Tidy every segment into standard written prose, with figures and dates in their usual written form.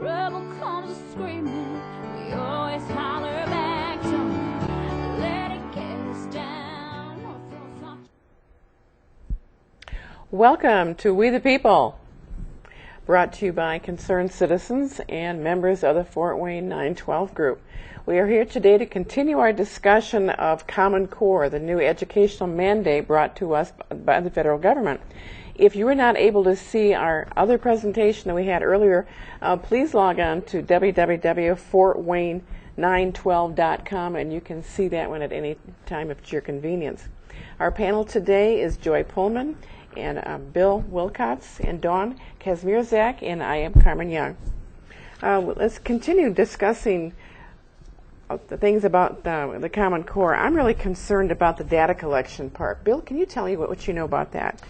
rebel comes screaming, we always holler back, don't let it get us down or throw some. Welcome to We the People, brought to you by concerned citizens and members of the Fort Wayne 912 group. We are here today to continue our discussion of Common Core, the new educational mandate brought to us by the federal government. If you were not able to see our other presentation that we had earlier, please log on to www.fortwayne912.com and you can see that one at any time if it's your convenience. Our panel today is Joy Pullman and Bill Wilcox and Dawn Kazmierzak, and I am Carmen Young. Let's continue discussing the things about the Common Core. I'm really concerned about the data collection part. Bill, can you tell me what you know about that?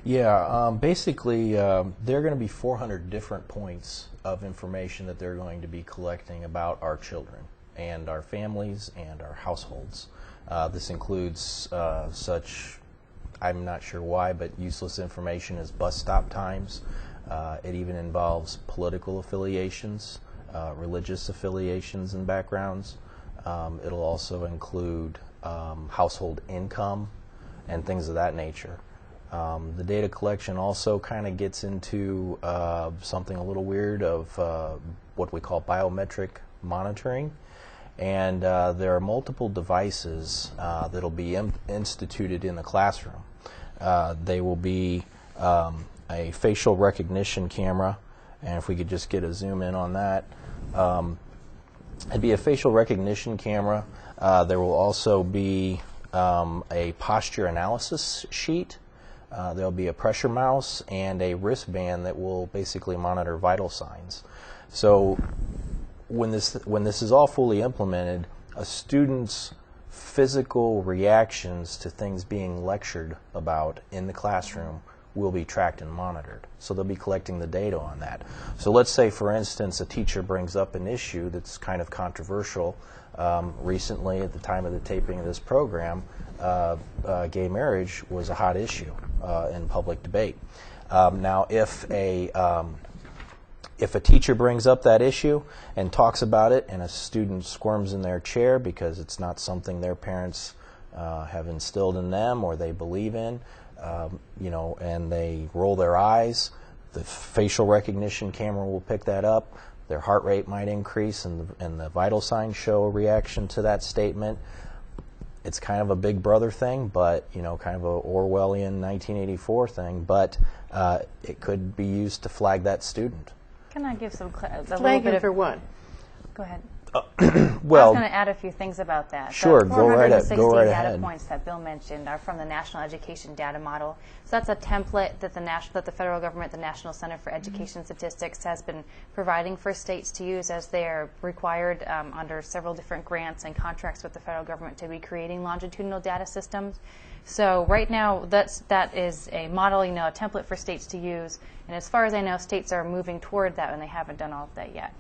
Yeah, basically there are going to be 400 different points of information that they're going to be collecting about our children and our families and our households. This includes such, I'm not sure why, but useless information as bus stop times. It even involves political affiliations, religious affiliations and backgrounds. It'll also include household income and things of that nature. The data collection also kind of gets into something a little weird of what we call biometric monitoring. And there are multiple devices that will be instituted in the classroom. They will be a facial recognition camera, and if we could just get a zoom in on that. It'd be a facial recognition camera. There will also be a posture analysis sheet. There'll be a pressure mouse and a wristband that will basically monitor vital signs. So when this is all fully implemented, a student's physical reactions to things being lectured about in the classroom will be tracked and monitored. So they'll be collecting the data on that. So let's say, for instance, a teacher brings up an issue that's kind of controversial. Recently, at the time of the taping of this program, gay marriage was a hot issue in public debate. Now, if a teacher brings up that issue and talks about it, and a student squirms in their chair because it's not something their parents have instilled in them or they believe in, and they roll their eyes, the facial recognition camera will pick that up. Their heart rate might increase, and the vital signs show a reaction to that statement. It's kind of a Big Brother thing, but kind of a Orwellian 1984 thing. But it could be used to flag that student. Can I give some Flag him for what? Go ahead. Well, I was going to add a few things about that. Sure, The go right 460 data ahead. points that Bill mentioned are from the National Education Data Model. So that's a template that the federal government, the National Center for Education Statistics, has been providing for states to use as they are required under several different grants and contracts with the federal government to be creating longitudinal data systems. So right now, that is a model, a template for states to use. And as far as I know, states are moving toward that, and they haven't done all of that yet.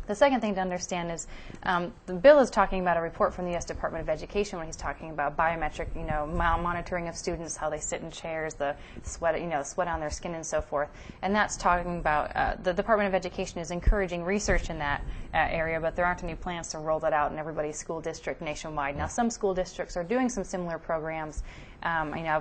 The second thing to understand is the bill is talking about a report from the U.S. Department of Education when he's talking about biometric, monitoring of students, how they sit in chairs, the sweat, sweat on their skin and so forth. And that's talking about the Department of Education is encouraging research in that area, but there aren't any plans to roll that out in everybody's school district nationwide. Now, some school districts are doing some similar programs.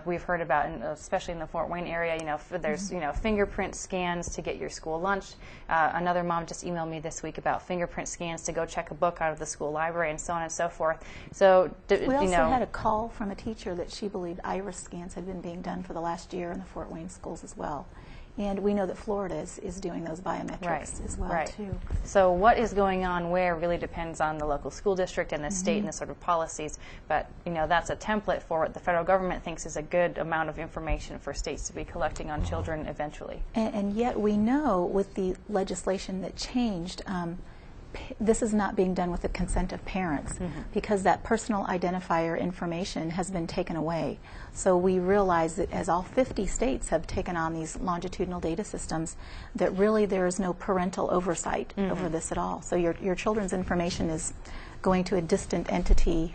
We've heard about, especially in the Fort Wayne area, there's fingerprint scans to get your school lunch. Another mom just emailed me this week about fingerprint scans to go check a book out of the school library, and so on and so forth. So we also had a call from a teacher that she believed iris scans had been being done for the last year in the Fort Wayne schools as well. And we know that Florida is doing those biometrics as well, too. So what is going on where really depends on the local school district and the state and the sort of policies. But, that's a template for what the federal government thinks is a good amount of information for states to be collecting on children eventually. And yet we know with the legislation that changed, this is not being done with the consent of parents because that personal identifier information has been taken away. So we realize that as all 50 states have taken on these longitudinal data systems, that really there is no parental oversight over this at all. So your children's information is going to a distant entity,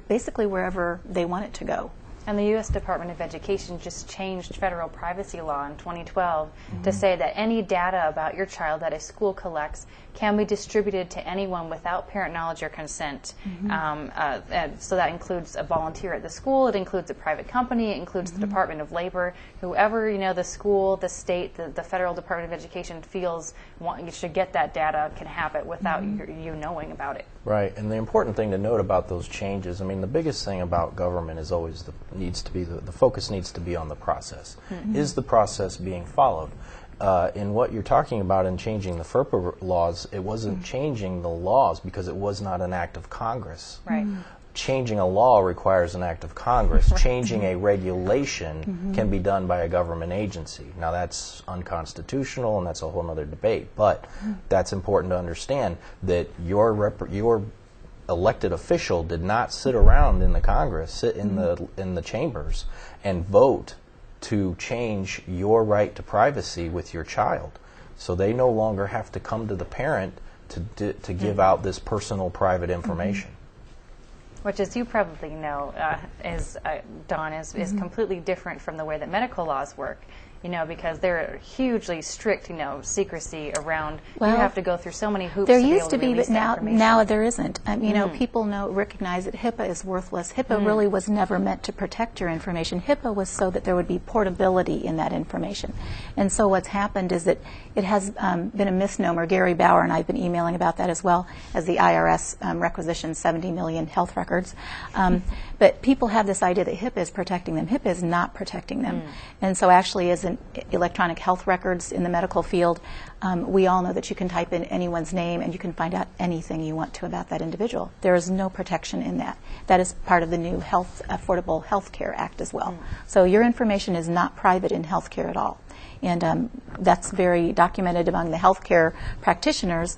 basically wherever they want it to go. And the U.S. Department of Education just changed federal privacy law in 2012 to say that any data about your child that a school collects can be distributed to anyone without parent knowledge or consent. And so that includes a volunteer at the school, it includes a private company, it includes the Department of Labor, whoever, you know, the school, the state, the Federal Department of Education feels you should get that data can have it without you knowing about it. Right, and the important thing to note about those changes, I mean, the biggest thing about government is always the focus needs to be on the process. Is the process being followed? In what you're talking about in changing the FERPA laws, it wasn't changing the laws because it was not an act of Congress. Right. Changing a law requires an act of Congress. Changing a regulation can be done by a government agency. Now that's unconstitutional and that's a whole other debate, but that's important to understand that your elected official did not sit around in the Congress, sit in the chambers and vote to change your right to privacy with your child. So they no longer have to come to the parent to give out this personal private information. Which, as you probably know, Dawn, is completely different from the way that medical laws work. You know, because they're hugely strict, you know, secrecy around. Well, you have to go through so many hoops. There to used to be, but now there isn't. You know, people recognize that HIPAA is worthless. HIPAA really was never meant to protect your information. HIPAA was so that there would be portability in that information. And so what's happened is that it has been a misnomer. Gary Bauer and I have been emailing about that as well, as the IRS requisitioned 70 million health records. But people have this idea that HIPAA is protecting them. HIPAA is not protecting them. And so actually, as in electronic health records in the medical field, we all know that you can type in anyone's name and you can find out anything you want to about that individual. There is no protection in that. That is part of the new Affordable Health Care Act as well. So your information is not private in healthcare at all. And that's very documented among the healthcare practitioners.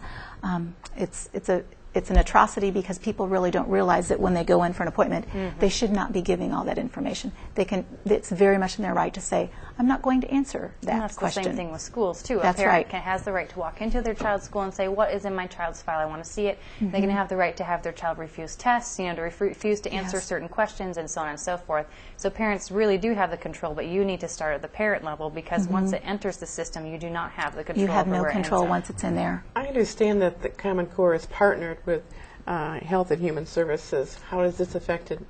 It's an atrocity because people really don't realize that when they go in for an appointment, they should not be giving all that information. It's very much in their right to say, I'm not going to answer that and that's question. The same thing with schools, too. That's a parent right. has the right to walk into their child's school and say, what is in my child's file? I want to see it. They can have the right to have their child refuse tests, you know, to refuse to answer certain questions and so on and so forth. So parents really do have the control, but you need to start at the parent level because once it enters the system, you do not have the control. You have over no where it control ends up. once it's in there. I understand that the Common Core is partnered with Health and Human Services. How is this affected?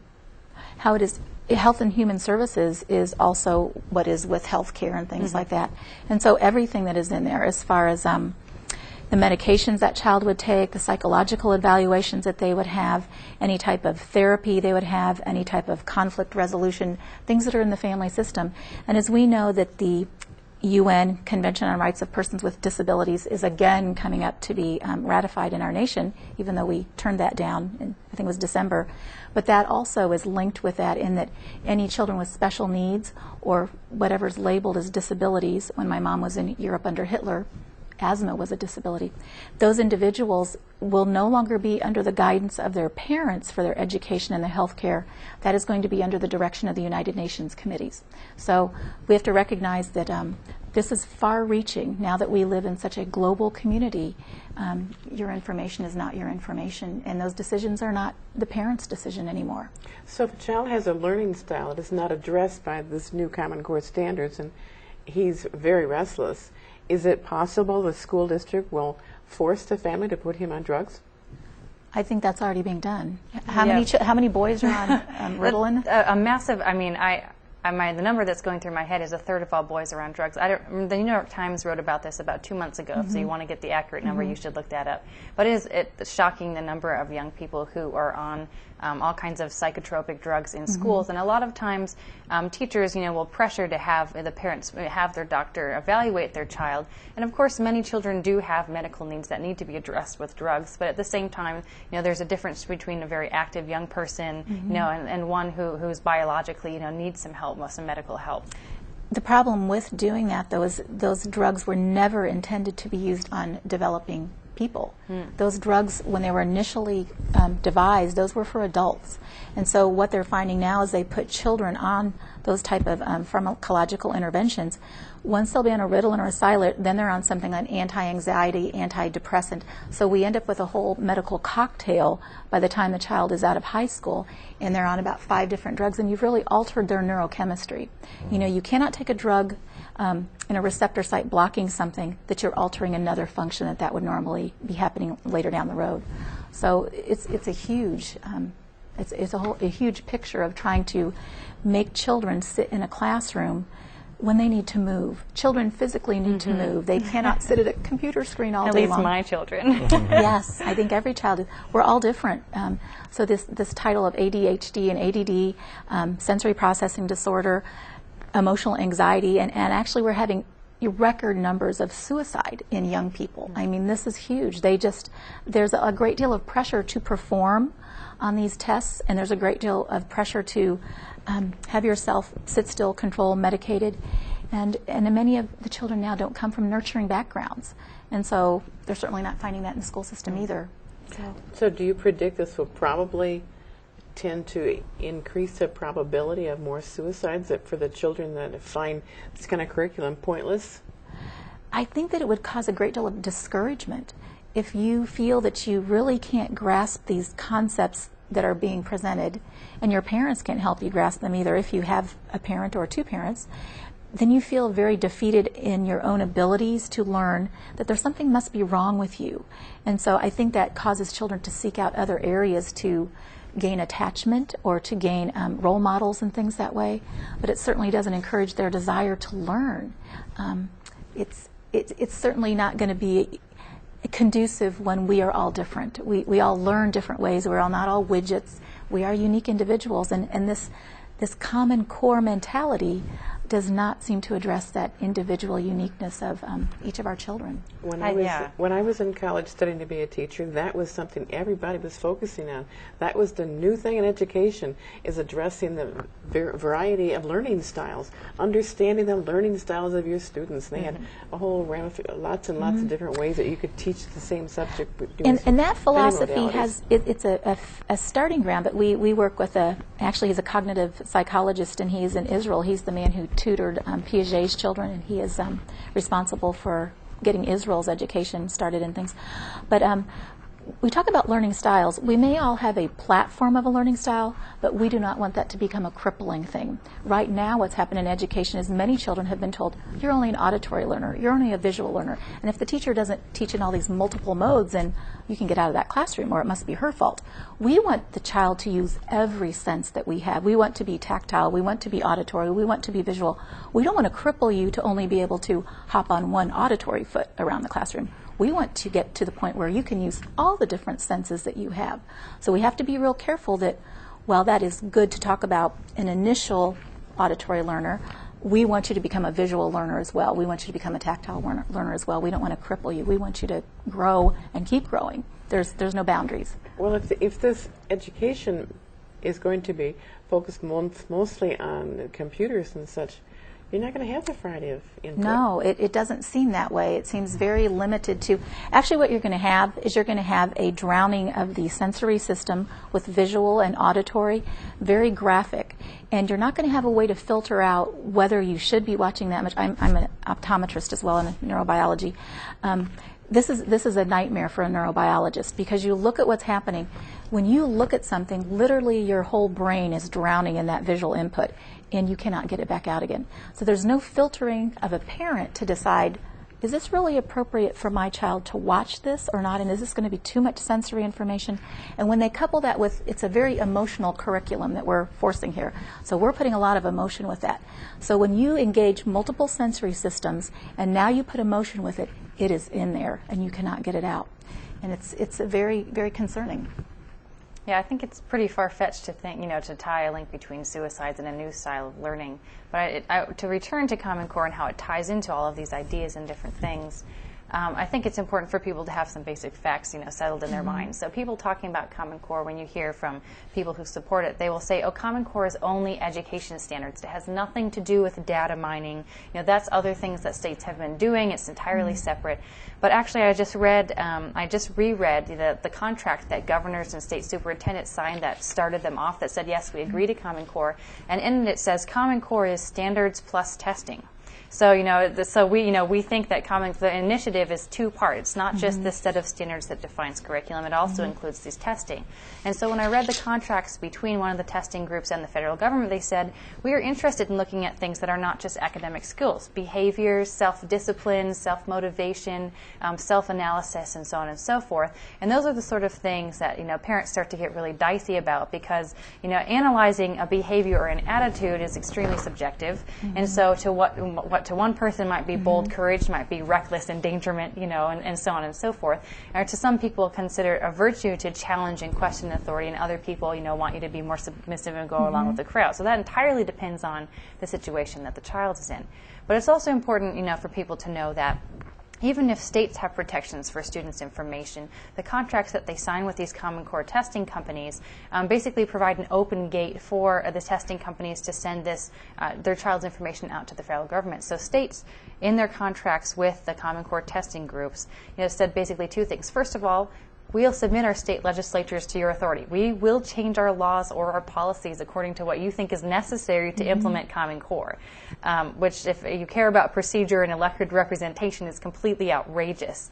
How it is, Health and Human Services is also what is with healthcare and things like that. And so everything that is in there as far as the medications that child would take, the psychological evaluations that they would have, any type of therapy they would have, any type of conflict resolution, things that are in the family system. And as we know that the UN Convention on Rights of Persons with Disabilities is again coming up to be ratified in our nation, even though we turned that down in, I think it was December. But that also is linked with that in that any children with special needs or whatever's labeled as disabilities, when my mom was in Europe under Hitler, asthma was a disability. Those individuals will no longer be under the guidance of their parents for their education and their health care. That is going to be under the direction of the United Nations committees. So we have to recognize that this is far-reaching. Now that we live in such a global community, your information is not your information, and those decisions are not the parent's decision anymore. So if a child has a learning style that is not addressed by this new Common Core standards and he's very restless, is it possible the school district will force the family to put him on drugs? I think that's already being done. How many boys are on Ritalin? A massive. I mean, the number that's going through my head is 1/3 of all boys are on drugs. The New York Times wrote about this about 2 months ago. So you want to get the accurate number, you should look that up. But it's shocking the number of young people who are on all kinds of psychotropic drugs in schools. And a lot of times, teachers, will pressure to have the parents have their doctor evaluate their child. And of course, many children do have medical needs that need to be addressed with drugs. But at the same time, there's a difference between a very active young person, and one who's biologically, needs some help, some medical help. The problem with doing that, though, is those drugs were never intended to be used on developing people. Those drugs, when they were initially devised, those were for adults. And so what they're finding now is they put children on those type of pharmacological interventions. Once they'll be on a Ritalin or a Cylert, then they're on something like anti-anxiety, antidepressant. So we end up with a whole medical cocktail by the time the child is out of high school, and they're on about 5 different drugs, and you've really altered their neurochemistry. You know, you cannot take a drug in a receptor site blocking something that you're altering another function that would normally be happening later down the road. So it's a huge it's a huge picture of trying to make children sit in a classroom when they need to move. Children physically need to move. They cannot sit at a computer screen all day long. At least my children. Yes, I think every child is. We're all different. So this title of ADHD and ADD, sensory processing disorder, emotional anxiety, and actually we're having record numbers of suicide in young people. I mean, this is huge. There's a great deal of pressure to perform on these tests, and there's a great deal of pressure to have yourself sit still, control, medicated, and many of the children now don't come from nurturing backgrounds, and so they're certainly not finding that in the school system either. So do you predict this will probably tend to increase the probability of more suicides for the children that find this kind of curriculum pointless? I think that it would cause a great deal of discouragement if you feel that you really can't grasp these concepts that are being presented, and your parents can't help you grasp them either. If you have a parent or 2 parents, then you feel very defeated in your own abilities to learn that there's something must be wrong with you. And so I think that causes children to seek out other areas to gain attachment or to gain role models and things that way. But it certainly doesn't encourage their desire to learn. It's certainly not going to be conducive when we are all different. We all learn different ways. We're all not all widgets. We are unique individuals, and this common core mentality does not seem to address that individual uniqueness of each of our children. When I was in college studying to be a teacher, that was something everybody was focusing on. That was the new thing in education, is addressing the variety of learning styles, understanding the learning styles of your students. They had a whole lots and lots of different ways that you could teach the same subject. And that philosophy it's a starting ground, but we work with actually he's a cognitive psychologist, and he's in Israel. He's the man who tutored Piaget's children, and he is responsible for getting Israel's education started and things. But we talk about learning styles. We may all have a platform of a learning style, but we do not want that to become a crippling thing. Right now, what's happened in education is many children have been told, you're only an auditory learner, you're only a visual learner. And if the teacher doesn't teach in all these multiple modes, then you can get out of that classroom, or it must be her fault. We want the child to use every sense that we have. We want to be tactile, we want to be auditory, we want to be visual. We don't want to cripple you to only be able to hop on one auditory foot around the classroom. We want to get to the point where you can use all the different senses that you have. So we have to be real careful that while that is good to talk about an initial auditory learner, we want you to become a visual learner as well. We want you to become a tactile learner as well. We don't want to cripple you. We want you to grow and keep growing. There's no boundaries. Well, if this education is going to be focused mostly on computers and such, you're not going to have the variety of input. No, it doesn't seem that way. It seems very limited to... Actually, what you're going to have is you're going to have a drowning of the sensory system with visual and auditory, very graphic. And you're not going to have a way to filter out whether you should be watching that much. I'm an optometrist as well in neurobiology. This is a nightmare for a neurobiologist, because you look at what's happening. When you look at something, literally your whole brain is drowning in that visual input, and you cannot get it back out again. So there's no filtering of a parent to decide, is this really appropriate for my child to watch this or not, and is this going to be too much sensory information? And when they couple that with, it's a very emotional curriculum that we're forcing here. So we're putting a lot of emotion with that. So when you engage multiple sensory systems, and now you put emotion with it, it is in there, and you cannot get it out. And it's very, very concerning. Yeah, I think it's pretty far-fetched to think, to tie a link between suicides and a new style of learning. But to return to Common Core and how it ties into all of these ideas and different things, I think it's important for people to have some basic facts, settled in their minds. So people talking about Common Core, when you hear from people who support it, they will say, "Oh, Common Core is only education standards. It has nothing to do with data mining. That's other things that states have been doing. It's entirely separate." But actually, I just reread the contract that governors and state superintendents signed that started them off. That said, yes, we agree to Common Core, and in it says Common Core is standards plus testing. So we think that the initiative is two-part. It's not just this set of standards that defines curriculum. It also includes these testing. And so when I read the contracts between one of the testing groups and the federal government, they said we are interested in looking at things that are not just academic skills, behaviors, self-discipline, self-motivation, self-analysis, and so on and so forth. And those are the sort of things that parents start to get really dicey about, because analyzing a behavior or an attitude is extremely subjective. And so to what to one person might be bold courage, might be reckless endangerment, and so on and so forth. Or to some people consider a virtue to challenge and question authority, and other people, want you to be more submissive and go along with the crowd. So that entirely depends on the situation that the child is in. But it's also important, for people to know that even if states have protections for students' information, the contracts that they sign with these Common Core testing companies basically provide an open gate for the testing companies to send their child's information out to the federal government. So states, in their contracts with the Common Core testing groups, said basically two things. First of all, we'll submit our state legislatures to your authority. We will change our laws or our policies according to what you think is necessary to implement Common Core, which, if you care about procedure and elected representation, is completely outrageous,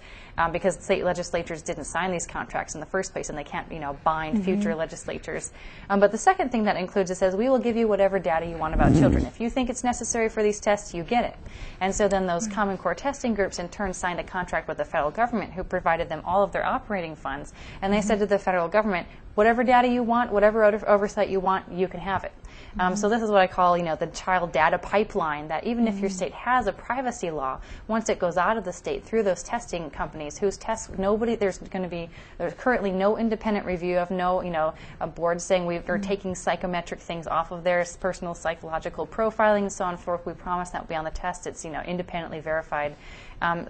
because state legislatures didn't sign these contracts in the first place, and they can't, bind future legislatures. But the second thing that includes, it says we will give you whatever data you want about children. If you think it's necessary for these tests, you get it. And so then those Common Core testing groups in turn signed a contract with the federal government, who provided them all of their operating funds, and they said to the federal government, whatever data you want, whatever oversight you want, you can have it. So this is what I call, the child data pipeline, that even if your state has a privacy law, once it goes out of the state through those testing companies whose tests there's currently no independent review of, a board saying we're taking psychometric things off of their personal psychological profiling and so on and forth. We promise that will be on the test. It's, independently verified.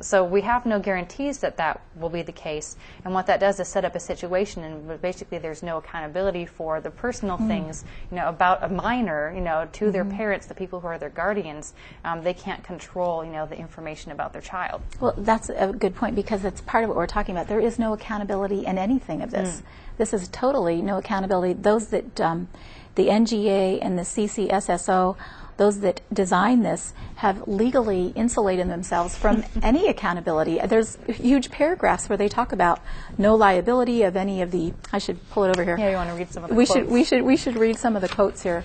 So we have no guarantees that will be the case. And what that does is set up a situation, and basically there's no accountability for the personal things, about a minor, to their parents, the people who are their guardians. They can't control, the information about their child. Well, that's a good point, because that's part of what we're talking about. There is no accountability in anything of this. This is totally no accountability. Those that, the NGA and the CCSSO, those that design this, have legally insulated themselves from any accountability. There's huge paragraphs where they talk about no liability of any of the. I should pull it over here. Yeah, you want to read some of the quotes? We should read some of the quotes here.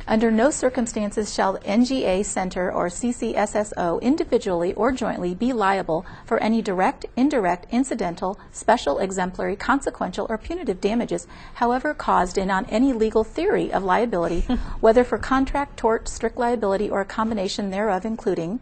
Under no circumstances shall NGA Center or CCSSO individually or jointly be liable for any direct, indirect, incidental, special, exemplary, consequential, or punitive damages, however caused and on any legal theory of liability, whether for contract, tort, strict liability, or a combination thereof, including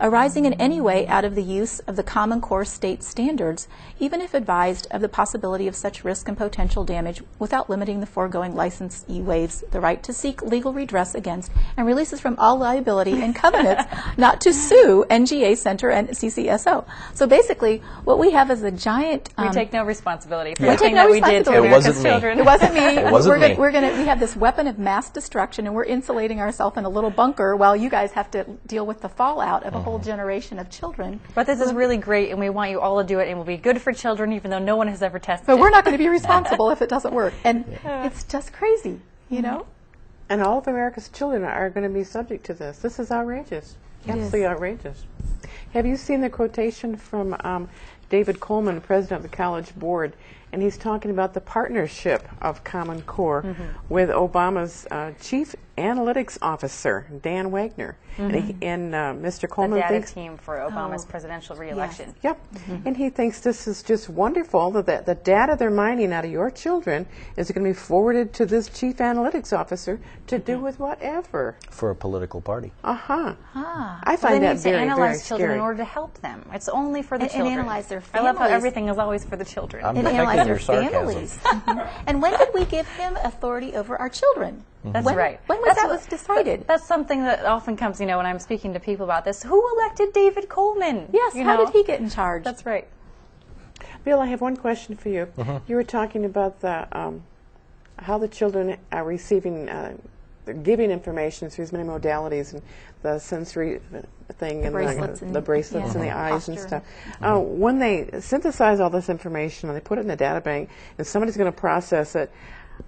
arising in any way out of the use of the Common Core state standards, even if advised of the possibility of such risk and potential damage, without limiting the foregoing licensee waives the right to seek legal redress against and releases from all liability and covenants not to sue NGA Center and CCSO. So basically, what we have is a giant. We take no responsibility for We take anything no that we did to responsibility. It wasn't America's me. children. It wasn't me. It wasn't me. We have this weapon of mass destruction, and we're insulating ourselves in a little bunker while you guys have to deal with the fallout of a whole generation of children. But this is really great, and we want you all to do it, and it will be good for children, even though no one has ever tested But it. we're not going to be responsible if it doesn't work. And it's just crazy, you know? And all of America's children are going to be subject to this. This is outrageous. It is. Absolutely outrageous. Have you seen the quotation from David Coleman, president of the College Board? And he's talking about the partnership of Common Core with Obama's chief analytics officer, Dan Wagner. And Mr. The Coleman data thinks, team for Obama's presidential reelection. yep, and he thinks this is just wonderful, that the data they're mining out of your children is going to be forwarded to this chief analytics officer to do with whatever. For a political party. I Well, find they that need to very, very analyze children scary. in order to help them. It's only for the And children. analyze their I love how families. everything is always for the children. I'm And protecting liking your our sarcasm. families. And when did we give him authority over our children? That's when, right. When was that was decided? That's something that often comes, when I'm speaking to people about this. Who elected David Coleman? Yes, You how know? did he get in charge? That's right. Bill, I have one question for you. You were talking about the how the children are receiving, they're giving information through as many modalities, and the sensory thing, and bracelets the bracelets and the eyes and posture. stuff. When they synthesize all this information and they put it in a data bank, and somebody's going to process it,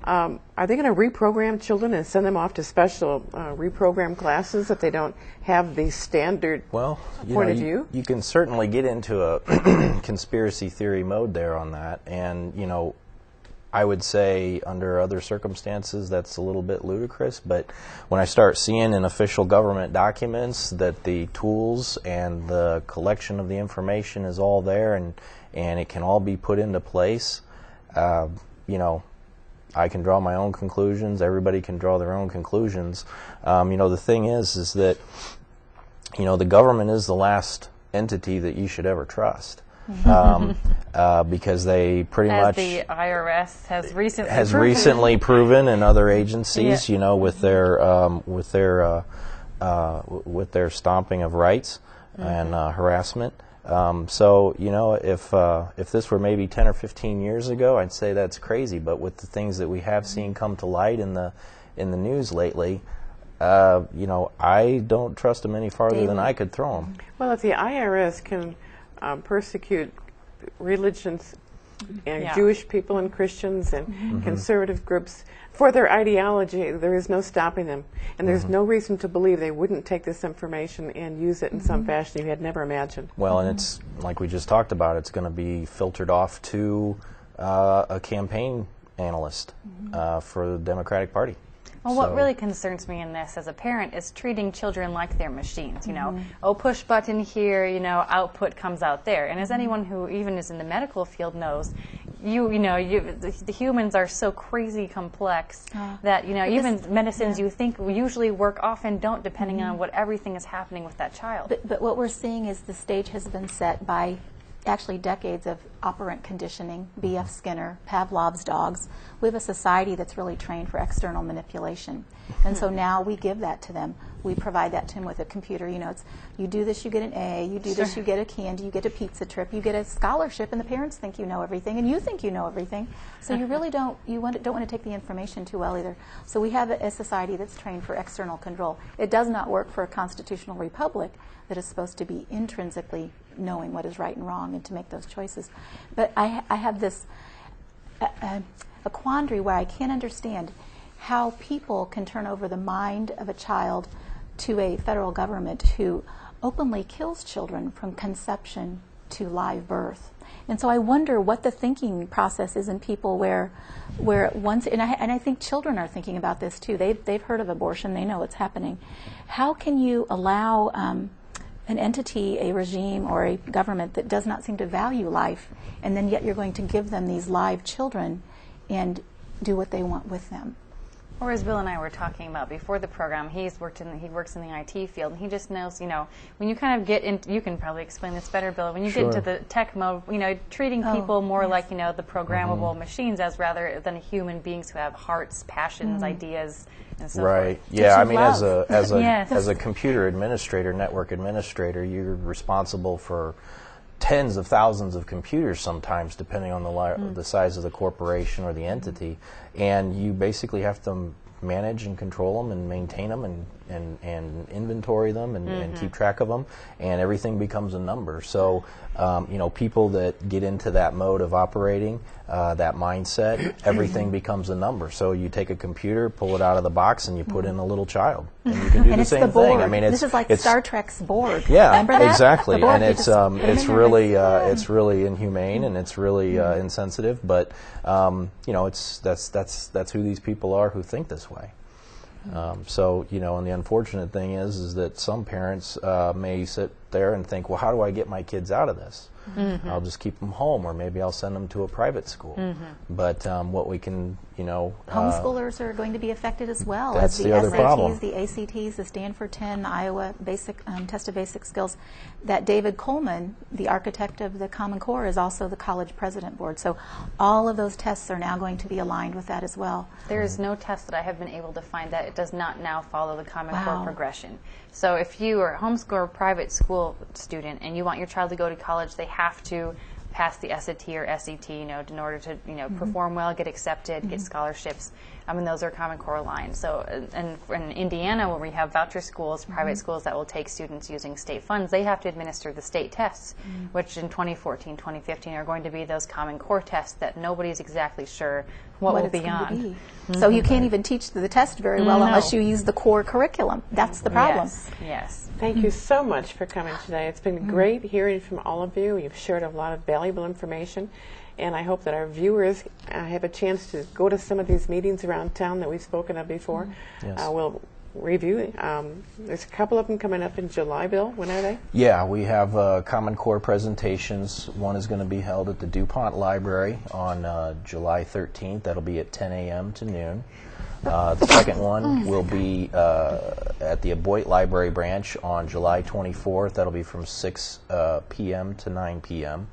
are they going to reprogram children and send them off to special reprogram classes if they don't have the standard Well, point of view? You can certainly get into a conspiracy theory mode there on that, and I would say under other circumstances that's a little bit ludicrous, but when I start seeing in official government documents that the tools and the collection of the information is all there and it can all be put into place, I can draw my own conclusions. Everybody can draw their own conclusions. The thing is that the government is the last entity that you should ever trust. Because they pretty As much the IRS has recently has proven. recently proven, and other agencies, Yeah. with their stomping of rights and harassment. If this were maybe 10 or 15 years ago, I'd say that's crazy. But with the things that we have seen come to light in the news lately, I don't trust them any farther than I could throw them. Well, if the IRS can persecute religions and Yeah. Jewish people and Christians and conservative groups for their ideology, there is no stopping them. And there's no reason to believe they wouldn't take this information and use it in some fashion you had never imagined. Well, and it's like we just talked about, it's going to be filtered off to a campaign analyst for the Democratic Party. Well, what So- really concerns me in this as a parent is treating children like they're machines. Push button here, output comes out there. And as anyone who even is in the medical field knows, the humans are so crazy complex that even medicines you think usually work often don't, depending on what everything is happening with that child. But what we're seeing is the stage has been set by actually decades of operant conditioning, B.F. Skinner, Pavlov's dogs. We have a society that's really trained for external manipulation. And so now we give that to them. We provide that to them with a computer. It's you do this, you get an A, you do this, you get a candy, you get a pizza trip, you get a scholarship, and the parents think you know everything, and you think you know everything. So you really don't want to take the information too well either. So we have a society that's trained for external control. It does not work for a constitutional republic that is supposed to be intrinsically knowing what is right and wrong and to make those choices. But I have this a quandary where I can't understand how people can turn over the mind of a child to a federal government who openly kills children from conception to live birth. And so I wonder what the thinking process is in people where once, and I think children are thinking about this too. They've heard of abortion. They know what's happening. How can you allow an entity, a regime, or a government that does not seem to value life, and then yet you're going to give them these live children and do what they want with them? Or as Bill and I were talking about before the program, he works in the IT field, and he just knows, when you kind of get into, you can probably explain this better, Bill, when you get into the tech mode, treating people more like, the programmable machines as rather than human beings who have hearts, passions, ideas, and so Right. forth. Yeah. I Teaching mean, love. Yes. as a computer administrator, network administrator, you're responsible for tens of thousands of computers sometimes, depending on the size of the corporation or the entity, and you basically have to manage and control them and maintain them and inventory them and keep track of them, and everything becomes a number. So, people that get into that mode of operating, that mindset, everything becomes a number. So you take a computer, pull it out of the box, and you put in a little child, and you can do And the it's same the board. thing. I mean, this is like Star Trek's board. Yeah, Remember that? exactly, The board, and you it's just put 'em it's in there really and it's really inhumane and it's really insensitive. But that's who these people are who think this way. And the unfortunate thing is that some parents may sit there and think, well, how do I get my kids out of this? I'll just keep them home, or maybe I'll send them to a private school. But what we can, Homeschoolers are going to be affected as well. That's as the other SATs, problem. The ACTs, the Stanford 10, Iowa basic test of basic skills. That David Coleman, the architect of the Common Core, is also the college president board. So all of those tests are now going to be aligned with that as well. There is no test that I have been able to find that it does not now follow the Common Wow. Core progression. So if you are a homeschool or private school student and you want your child to go to college, they have to pass the SAT or SET, in order to, perform well, get accepted, get scholarships. And those are Common Core lines. So, and in Indiana, where we have voucher schools, private schools that will take students using state funds, they have to administer the state tests, which in 2014, 2015 are going to be those Common Core tests that nobody's exactly sure what will it's be going to on. be. So you can't even teach the test very well unless you use the core curriculum. That's the problem. Yes. Thank you so much for coming today. It's been great hearing from all of you. You've shared a lot of valuable information, and I hope that our viewers have a chance to go to some of these meetings around town that we've spoken of before. Yes. We'll review. There's a couple of them coming up in July, Bill. When are they? Yeah, we have Common Core presentations. One is going to be held at the DuPont Library on July 13th. That'll be at 10 a.m. to noon. The second one will be at the Aboit Library branch on July 24th. That'll be from 6 p.m. to 9 p.m.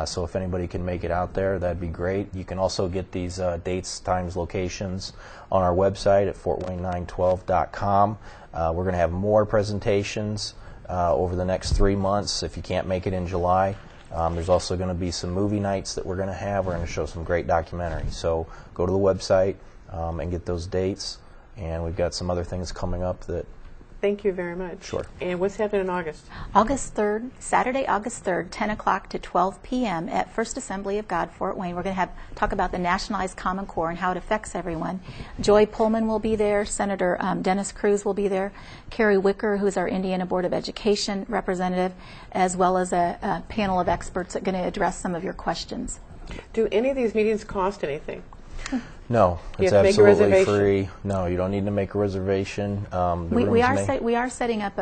So if anybody can make it out there, that'd be great. You can also get these dates, times, locations on our website at fortwayne912.com. We're going to have more presentations over the next 3 months if you can't make it in July. There's also going to be some movie nights that we're going to have. We're going to show some great documentaries. So go to the website and get those dates. And we've got some other things coming up that... Thank you very much. Sure. And what's happening in August? August 3rd, Saturday, August 3rd, 10 o'clock to 12 p.m. at First Assembly of God, Fort Wayne. We're going to talk about the nationalized Common Core and how it affects everyone. Joy Pullman will be there. Senator Dennis Cruz will be there. Carrie Wicker, who's our Indiana Board of Education representative, as well as a panel of experts that are going to address some of your questions. Do any of these meetings cost anything? No, You it's have to make a absolutely reservation. free. No, you don't need to make a reservation. We are setting up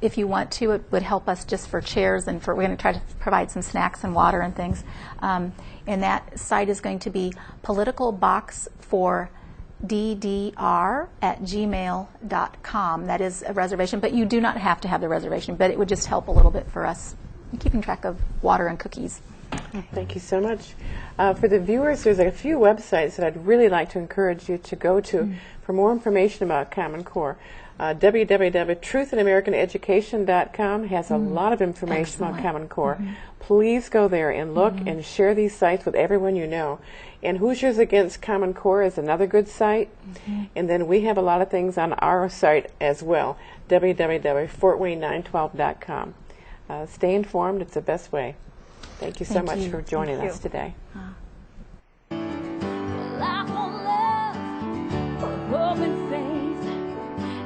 if you want to, it would help us just for chairs and we're going to try to provide some snacks and water and things. And that site is going to be politicalbox4ddr@gmail.com. That is a reservation, but you do not have to have the reservation, but it would just help a little bit for us keeping track of water and cookies. Thank you so much. For the viewers, there's a few websites that I'd really like to encourage you to go to for more information about Common Core. www.truthinamericaneducation.com has a lot of information about Common Core. Please go there and look and share these sites with everyone you know. And Hoosiers Against Common Core is another good site. And then we have a lot of things on our site as well, www.fortwayne912.com. Stay informed. It's the best way. Thank you so much for joining us today. Life on love, for hope and faith.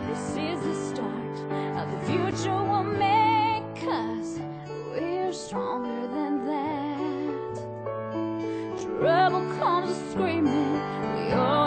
This is the start of the future we'll make, 'cause we're stronger than that. Trouble comes screaming, we all